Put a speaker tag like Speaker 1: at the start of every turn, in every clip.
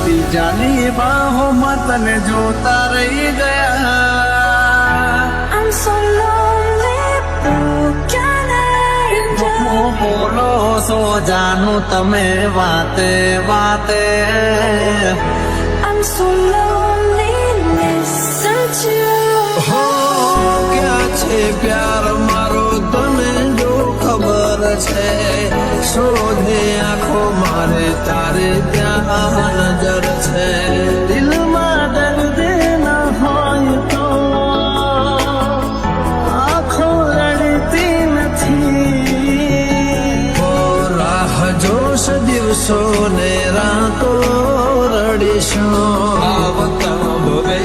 Speaker 1: બીજાની બાહોમાં તને જોતા રહી ગયા.
Speaker 2: I'm so lonely, broken angel.
Speaker 1: બોલો સો જાનું તમે વાતે વાતે.
Speaker 2: I'm so lonely, listen to.
Speaker 1: હો ક્યાં છે પ્યાર મારો તને જો ખબર છે. શોધે આંખો મારે તારે ત્યાં નજર છે. દિલમાં દર્દ ન હોય તો આંખો રડતી નથી. ઓ રાહ જોશ દિવસો ને રાતો રડીશું. આવતા ભવે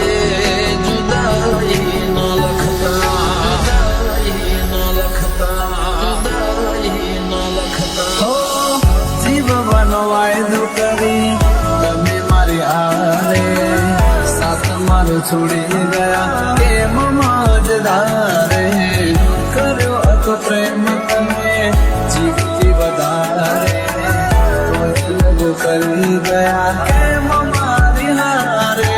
Speaker 1: જુદાઈ ન લખતા, જુદાઈ ન લખતા, જુદાઈ ન લખતા. હો જીવવાનો વાયદો કરી તમે મારી આરે. સાથ મારું છોડી ગયા એમ મજદારે. કર્યો હતો પ્રેમ તમે જીવતી વધારે. લગ કરી ગયા કેમ મારી હારે.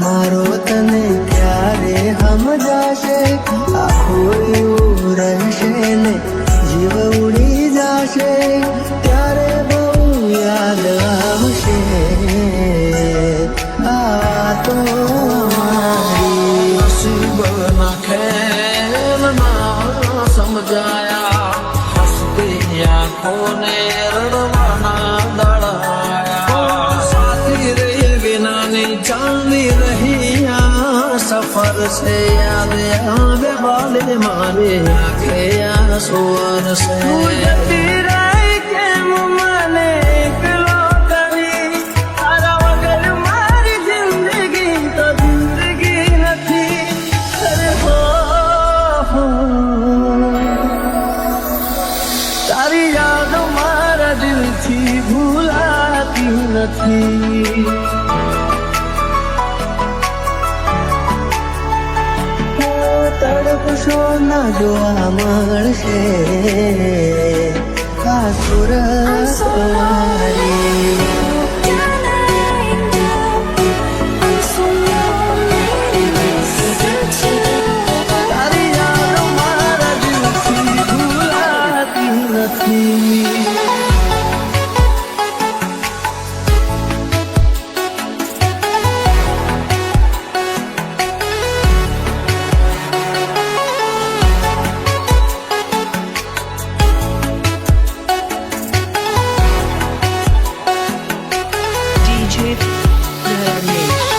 Speaker 3: મારો તને ક્યારે સમજાશે. આખું એવું રહેશે ને જીવ ઉડી જશે. ત્યારે બહુ યાદ આવશે. આ તો મારી
Speaker 1: નસીબના ખેલ ના સમજાયા. હસતી આંખોને રડવાના દળાયા. સાથી રહી વિનાની ચાંદી રહી આ સફર છે. યાદ આવે વાલે મારે આંખે આંસુ વરસે. જતી રહી કેમ મને એકલો કરી. તારા વગર મારી જિંદગી તો જિંદગી નથી. અરે હો તારી યાદ મારા દિલથી ભૂલાતી નથી.
Speaker 3: તડપશો ના જોવા મળશે. આ સુરત મારી
Speaker 2: Broken angel. I'm so lonely, listen to.
Speaker 1: તારી યાદ મારા દિલથી ભૂલાતી નથી.
Speaker 4: DJ Dharmesh,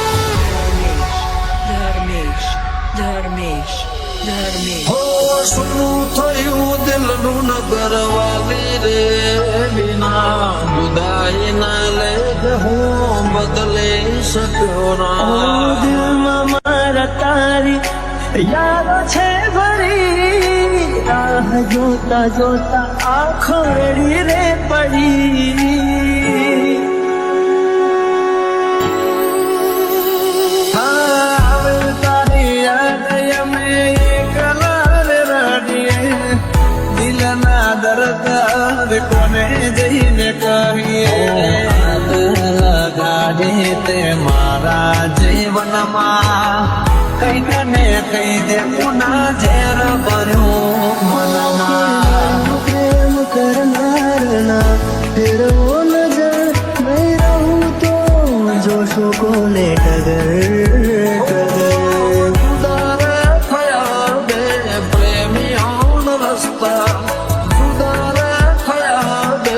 Speaker 4: Dharmesh, Dharmesh, Dharmesh.
Speaker 1: હો શું થયું દિલનું નગર વાલી રે. બિના જુદાઈ ના લે હું બદલી શક્યો ના.
Speaker 3: દિલમાં મારા તારી યાદો છે ભરી. રાહ જોતા જોતા આંખો રડી રે પડી.
Speaker 1: આવે તારી યાદ અમે એકલા રે રડીએ. દિલના દર્દ કોને જઈને કહીએ. લગાડે તે મારા જીવનમાં કઈ ને કઈ દે પુના ઝેર ભર્યું મનમાં.
Speaker 3: પ્રેમ કરનારના ફેરવો નજર નહીં રહું તો જોશો કોને ટગર ટગર.
Speaker 1: સુધારે થયા બે પ્રેમીઓનો રસ્તા. સુધારે થયા બે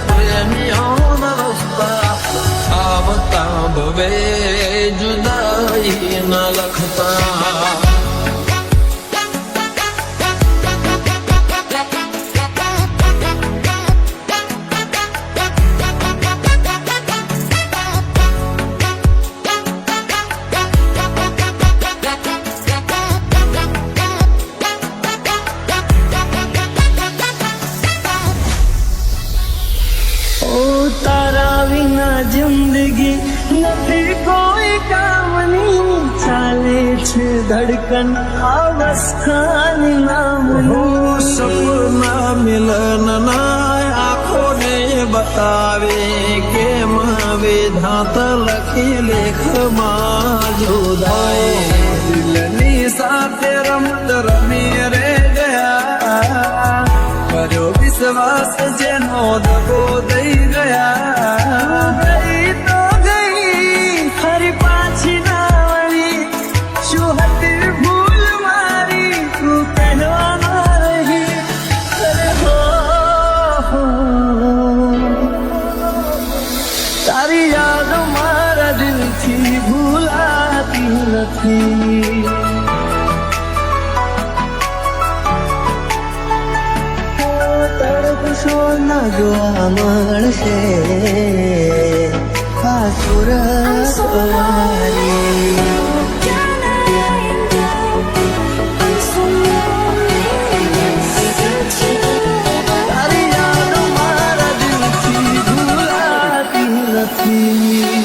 Speaker 1: પ્રેમીઓનો રસ્તા. આવતા ભવે જુદાઈ ન લખતા.
Speaker 3: ઓ તારા વિના જિંદગી નથી કોઈ કામની. ચાલે છે ધડકન અવસ્થાની નામની.
Speaker 1: સપના મિલનના આંખોને બતાવે કેમ વિધાત લખી લેખમાં જુદાઈ દિલની સાથે રમત રમી રે ગયા કર્યો વિશ્વાસ જેનો દગો દઈ ગયા
Speaker 3: ગઈ તો ગઈ ફરી પાછી ના વળી શું હતી ભૂલ મારી તું કહેવા ના રહી અરે હો તારી યાદ મારા દિલથી ભૂલાતી નથી તડકો ના જોવા મળશે આ સુરત વાળી
Speaker 2: Can I end up? I'm so lonely, isn't it?
Speaker 3: તારી યાદ મારા દિલથી ભૂલાતી નથી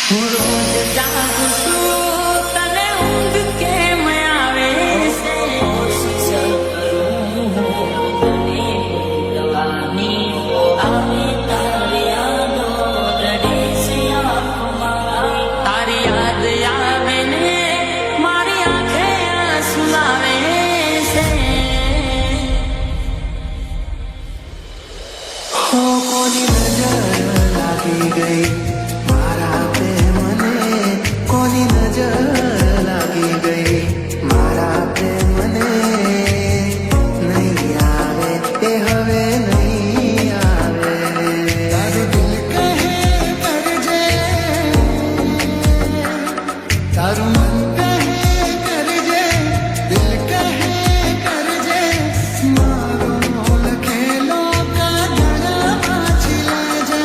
Speaker 5: હું રોજ જાગું છું, તને ઊંઘ કેમ આવે છે? કોશિશ કરું હું તને ભૂલવાની, આવે તારી યાદો રડે છે આંખોમાં. તારી યાદ આવે ને મારી આંખે આંસુ આવે છે.
Speaker 3: કોની નજર લાગી ગઈ મારા પ્રેમને કોની નજર લાગી ગઈ મારા પ્રેમને નહીં આવે એ હવે નહીં આવે તારું દિલ કહે કરજે તારું મન કહે કરજે દિલ કહે કરજે મારો લખેલો કાગળ પાછી લેજે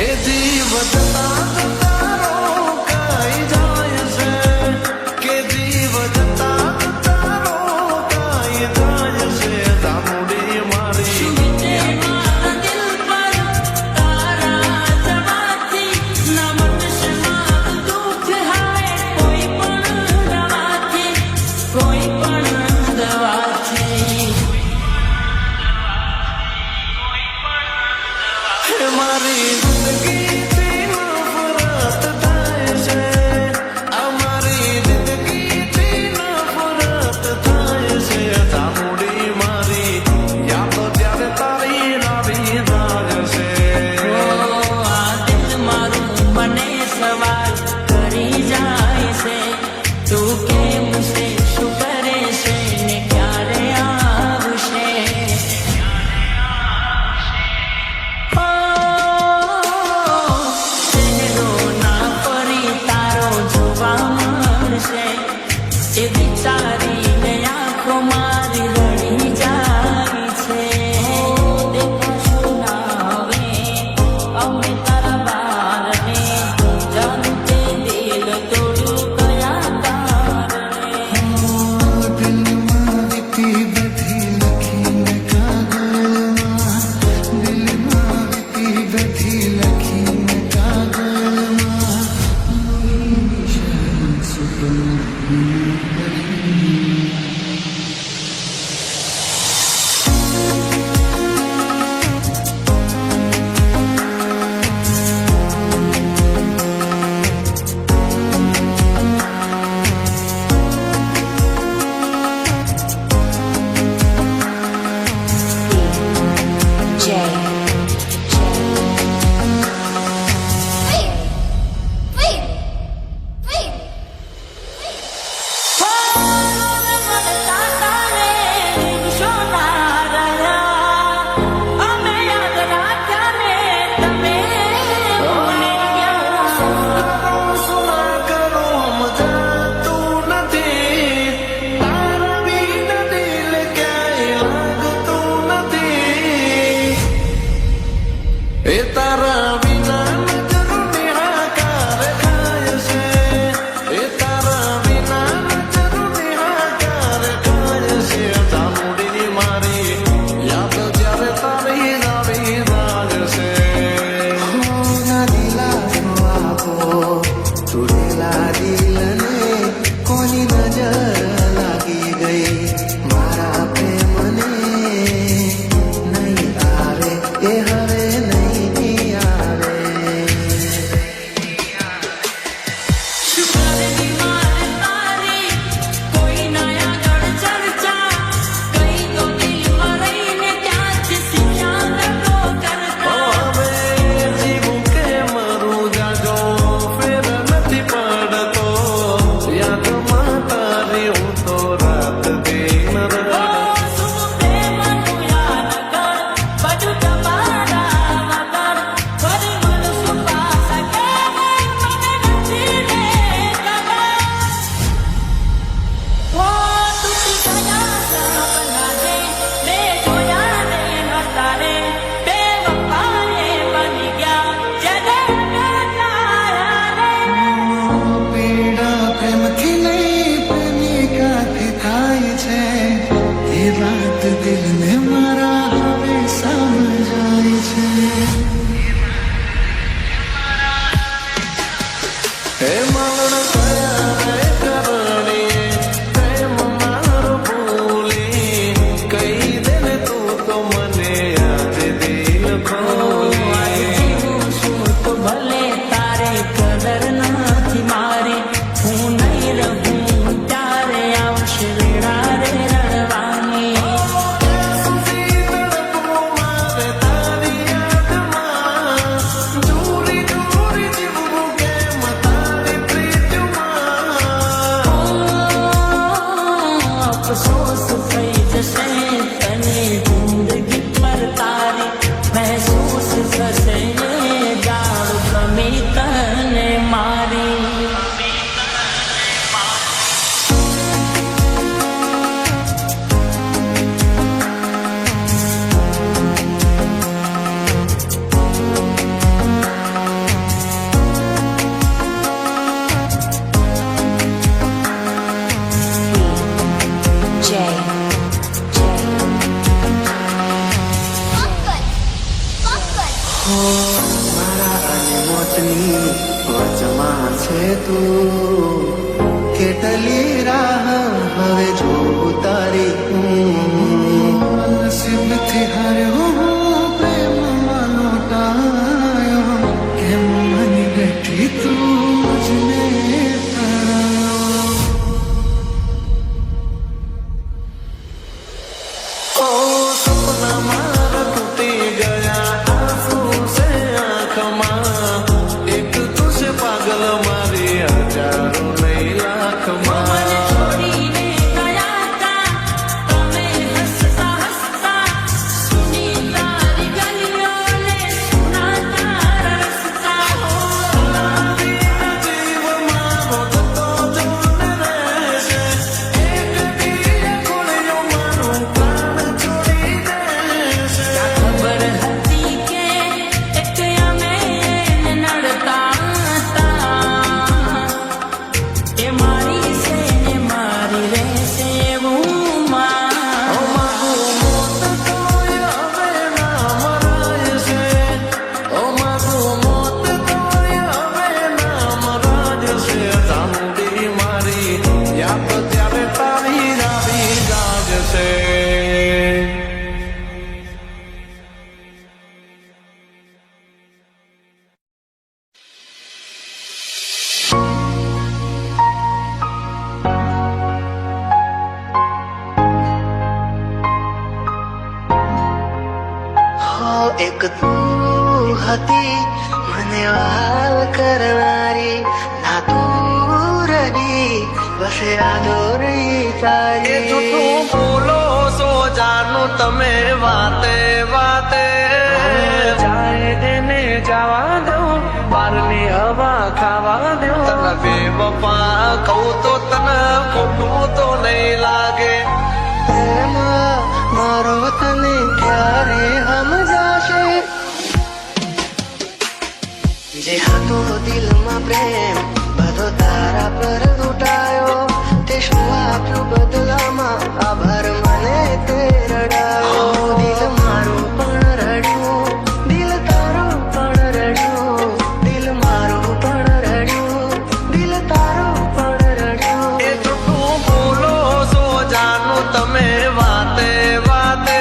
Speaker 1: એ જીવ જતા તારો કાઈ જાય છે કે જીવ જતા તારો કાઈ જાય છે દામુડી મારી
Speaker 5: વીતે મારા દિલ પર તારા જવાથી, ના મનશે મારું દુઃખ હાય કોઈ પણ દવાથી, કોઈ પણ દવાથી.
Speaker 1: હે મારી જિંદગીથી નફરત થાય છે અમારી જિંદગીથી નફરત થાય છે દામુડી મારી યાદ ત્યારે તારી નાવી જાય છે
Speaker 5: આ દિલ મારું મને સવાલ કરી જાય છે, તું કેમ છે, શું કરે છે ને ક્યારે આવશે? ઓ
Speaker 1: મારા અને મોતની વચમાં છે તું કેટલી રાહ હવે જોઉં તારી નસીબથી હાર્યો હું પ્રેમમાં લોટાયો કેમ મને બેઠી તું જને ओ सपना मारा टूटी गया आंसू से आँखમાં एक तुझे पागल मारी हजारों नहीं लाखમાં
Speaker 5: મને છોડીને ગયા તા તમે હસતા હસતા સુની તારી ગલીઓને સુના તારા રસ્તા
Speaker 1: જીવ મારો જતો જોને રહેશે એક દી ખોળ્યો મારું પ્રાણ છોડી દેશે
Speaker 5: ખબર હતી કે એક અમે નડતા હતા એ મારી છે ને મારી રહેશે એવું માં
Speaker 1: મારું મોત તોય હવે ના મરાય છે ઓ મારું મોત તોય હવે ના મરાય છે ચાંદી મારી યાદ ત્યારે તારી આવી જાગશે એક તું હતી મને વાલ કરનારી ના તું રહી બસે આદોરી તારી તું બોલો સો જાનું તમે વાતે વાતે જાય એને જવા દો બારની હવા ખાવા દો તને બેવફા કહું તો તને ખોટું તો નહીં લાગે પ્રેમ મારો તને ક્યારે સમજાશે જે હતો દિલમાં પ્રેમ બધો તારા પર લૂંટાયો તે શું આપ્યું બદલામાં આભાર મને તે રડાયો દિલ મારું પણ રડ્યું દિલ તારું પણ રડ્યું દિલ મારું પણ રડ્યું દિલ તારું પણ રડ્યું એ જૂઠું બોલો સો જાનું તમે વાતે વાતે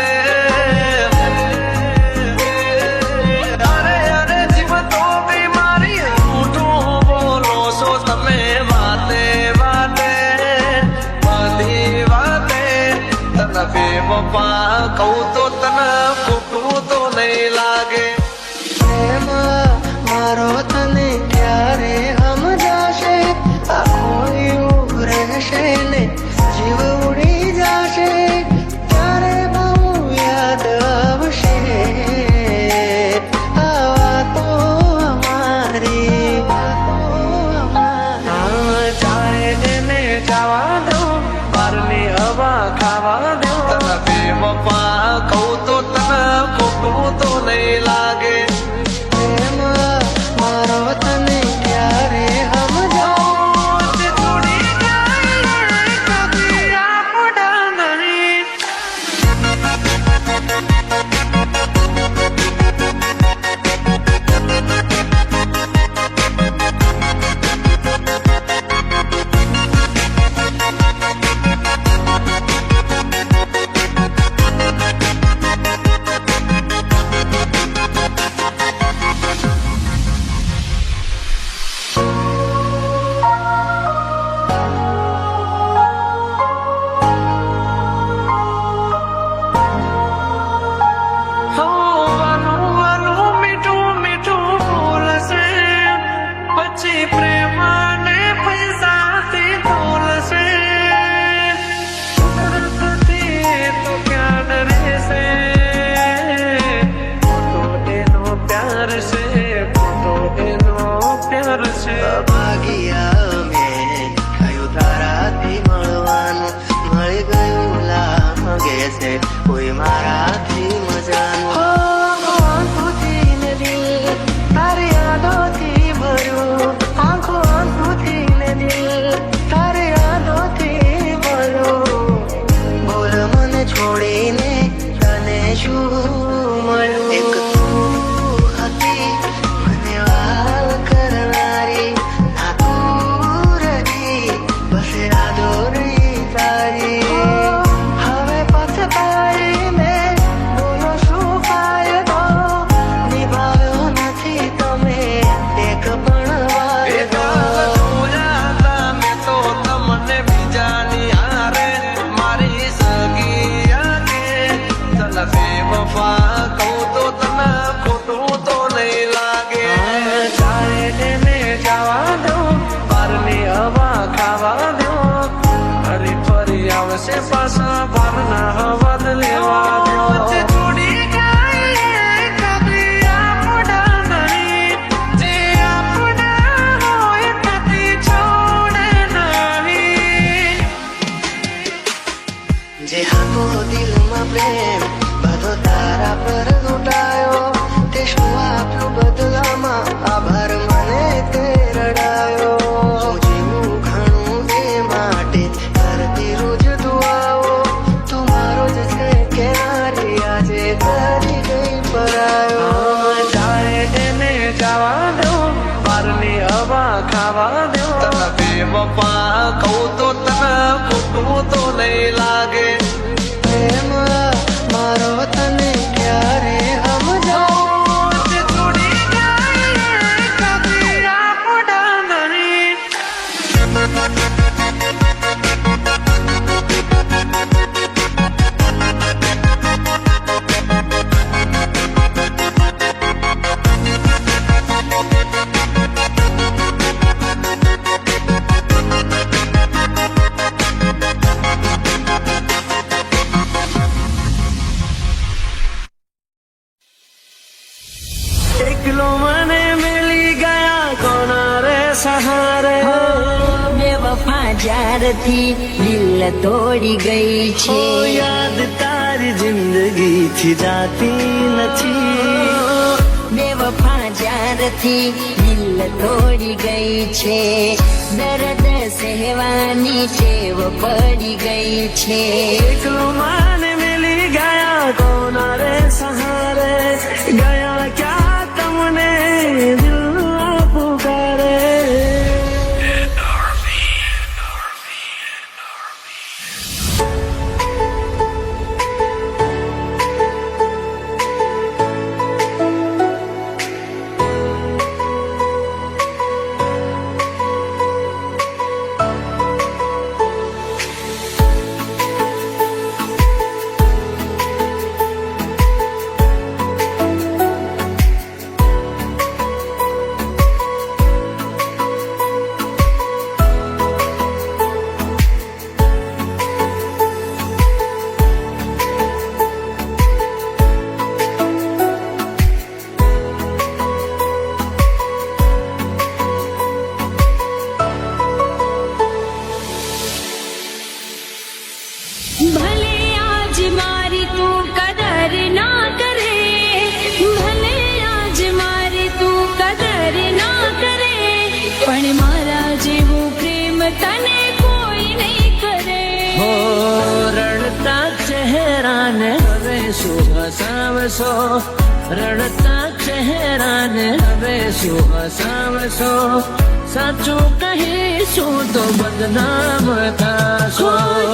Speaker 1: અરે અરે જીવ તો બીમારી જૂઠું બોલો છો તમે વાતે વાતે બધી વાતે તને બેવફા કહું તો તને ખોટું તો નહીં લાગે પ્રેમ મારો તને ક્યારે સમજાશે આખો એવું રહેશે ને જીવ ઉડી જશે ત્યારે બહુ યાદ આવશે આ વાતો અમારી ચાહે એને જવા દો બારની હવા ખાવા દો તને બેવફા કહું તો તને ખોટું તો નહીં લાગે પ્રેમ મારો તને ક્યારે સમજાશે છોડી જાય કદી આપણા નહીં કોઈ મારાથી મજાનું આંખોથી ને દિલ તારી યાદોથી ભર્યું આંખો આંખોથી ને દિલ તારી યાદોથી ભર્યું બોલ મને છોડીને તને શું મળ્યું એક તું હતી
Speaker 3: જવા દો તને બેવફા કહું તો તને ખોટું તો નહીં લાગે
Speaker 1: પ્રેમ મારો તને ક્યારે સમજાવું
Speaker 3: તે છોડી જાય કદી આપણા નરી એકલો મને મિલી ગયા કોના રે સહારે
Speaker 5: બેવફા જ્યારથી દિલ તોડી ગઈ
Speaker 3: ઓ
Speaker 5: છે
Speaker 3: યાદ તારી જિંદગીથી જાતી નથી
Speaker 5: બેવફા જ્યારથી દિલ તોડી ગઈ છે દર્દ સહેવાની ટેવ પડી ગઈ છે
Speaker 3: એકલો મને મિલી ગયા કોના રે સહારે ગયા ક્યાં તમને દિલ પુકારે
Speaker 2: ભલે આજ મારી તું કદર ના કરે ભલે આજ મારી તું કદર ના કરે પણ મારા જેવું પ્રેમ તને કોઈ નહીં કરે
Speaker 3: હો રડતા ચહેરાને હવે શું હસાવશો રડતા ચહેરાને હવે શું હસાવશો સાચું કહીશું તો બદનામ થશો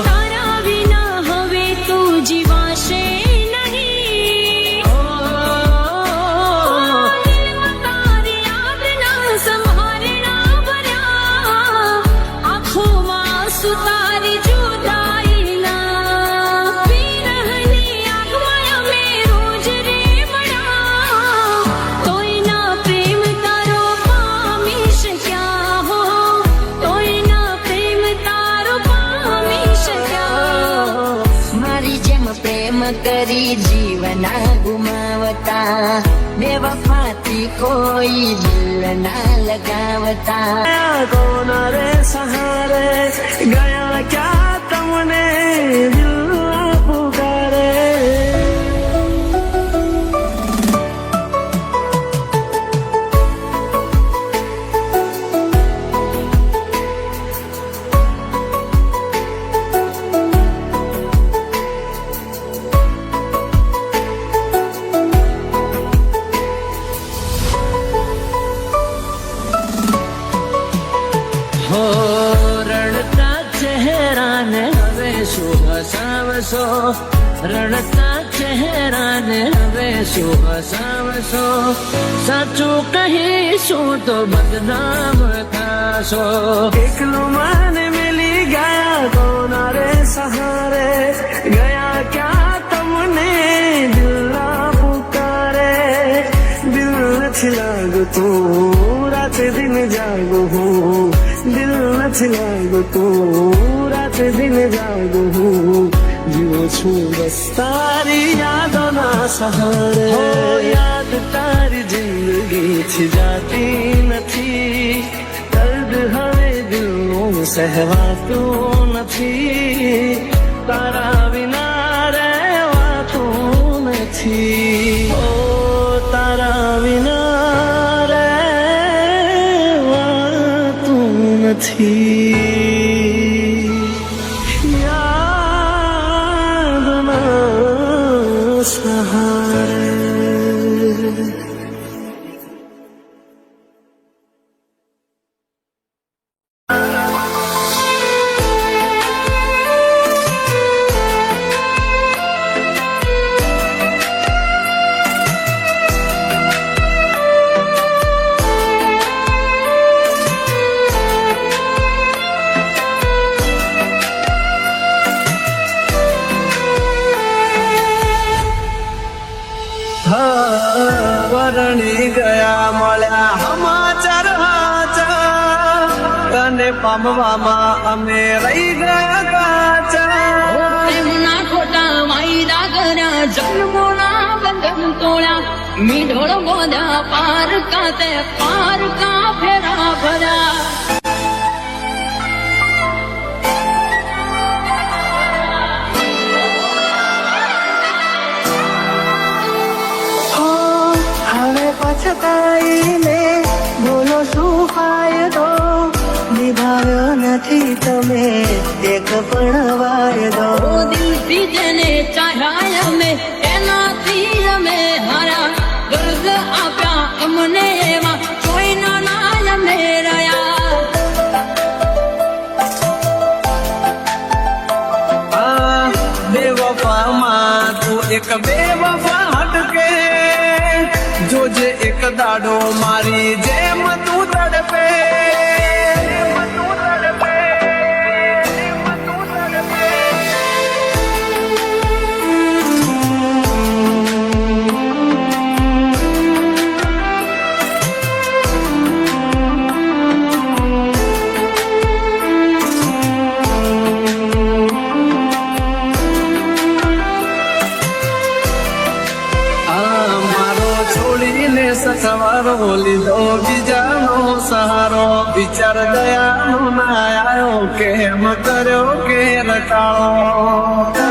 Speaker 2: તારા વિના હવે તું જીવાશે નહીં દિલમાં તારી યાદના સંભારણા ભર્યા આંખોમાં આંસુ તારી જુદાઈના વિરહની આગમાં અમે રોજ રે મળ્યા તોય ના પ્રેમ તારો પામી શક્યા હો તોય ના પ્રેમ તારો પામી શક્યા
Speaker 5: મારી જેમ પ્રેમ કરી જીવના ગુમાવતા બેવફાથી કોઈ દિલ ના લગાવતા
Speaker 3: ગયા કોના રે સહારે ગયા ક્યાં તમને દિલ પુકારે હો રડતા ચહેરાને હવે શું હસાવશો રડતા ચહેરાને હવે શું હસાવશો સાચું કહીશું તો બદનામ થશો એકલો મને મિલી ગયા કોના રે સહારે ગયા ક્યાં તમને દિલ પુકારે દિલ નથી લાગતું રાત દિન જાગું હું દિલ નથી લાગતું રાત દિન જાગું હું જીવું છું બસ તારી યાદોના સહારે હો યાદ તારી જિંદગીથી જાતી નથી દર્દ હવે દિલનું સહેવાતું નથી તારા વિના રહેવાતું નથી ઓ તારા વિના રહેવાતું નથી યાદના સહારે હા વરણી ગયા મળ્યા સમાચાર હાચા તને પામવામાં અમે રહી ગયા કાચા
Speaker 2: પ્રેમના ખોટા વાયદા કર્યા જન્મોના બંધન તોડ્યા મીઠોળ બોધા પાર કાતે પાર કા ફેરા ભર્યા
Speaker 1: હો હવે પછતાઈને બોલો શું ફાયદો નિભાવ્યો નથી તમે એક પણ વાયદો
Speaker 2: ઓ દિલથી જેને ચાહ્યા અમે એનાથી અમે હારા દર્દ આપ્યા અમને એવા કોઈના ના અમે રહ્યા
Speaker 3: આ બેવફામાં તું એક બેવફા હટકે જોજે એક દાડો મારી જેમ તું તડપે સવારો લીધો બીજાનો સહારો વિચાર દયાનો ના આવ્યો કેમ કર્યો કે રટાળો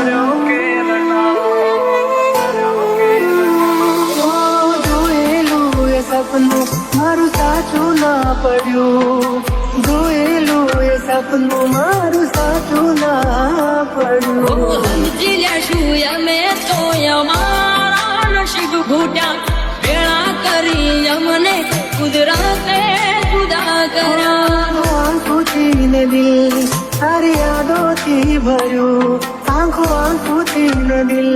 Speaker 1: જોયેલું એ સપનું મારું સાચું ના પડ્યું જોયેલું એ સપનું મારું સાચું ના પડ્યું
Speaker 2: સમજી લેશું અમે તો અમારા નસીબ ઘૂટ્યા ભેળા કરી અમને કુદરતે જુદા કર્યા
Speaker 1: આંખોથી ને દિલ તારી યાદોથી ભર્યું આંખોથી ને દિલ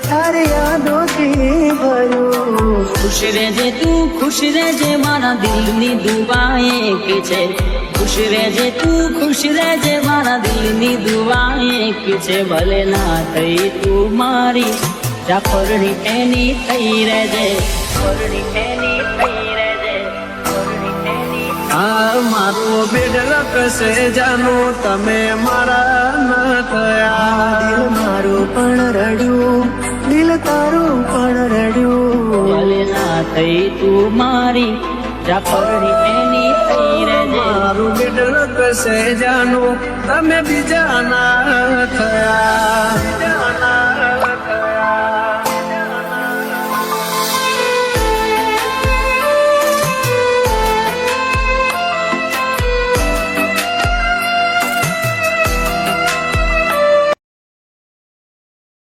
Speaker 1: તારી યાદોથી ભર્યું
Speaker 2: ખુશ રહેજે તું ખુશ રહેજે મારા દિલની દુઆ એક છે ખુશ રહેજે તું ખુશ રહેજે મારા દિલની દુઆ એક છે ભલે ના થઈ તું મારી જાફરની એની થઈ રહેજે ફરની એની થઈ રહેજે ફરની એની
Speaker 3: આ મારો બેડલક છે જાનો તમે મારા ન થયા
Speaker 1: દિલ મારું પણ રડ્યું દિલ તારું પણ રડ્યું
Speaker 2: ભલે ના થઈ તું મારી જાફરની એની થઈ રહેજે
Speaker 3: મારું બેડલક છે જાનો તમે બીજા ના થયા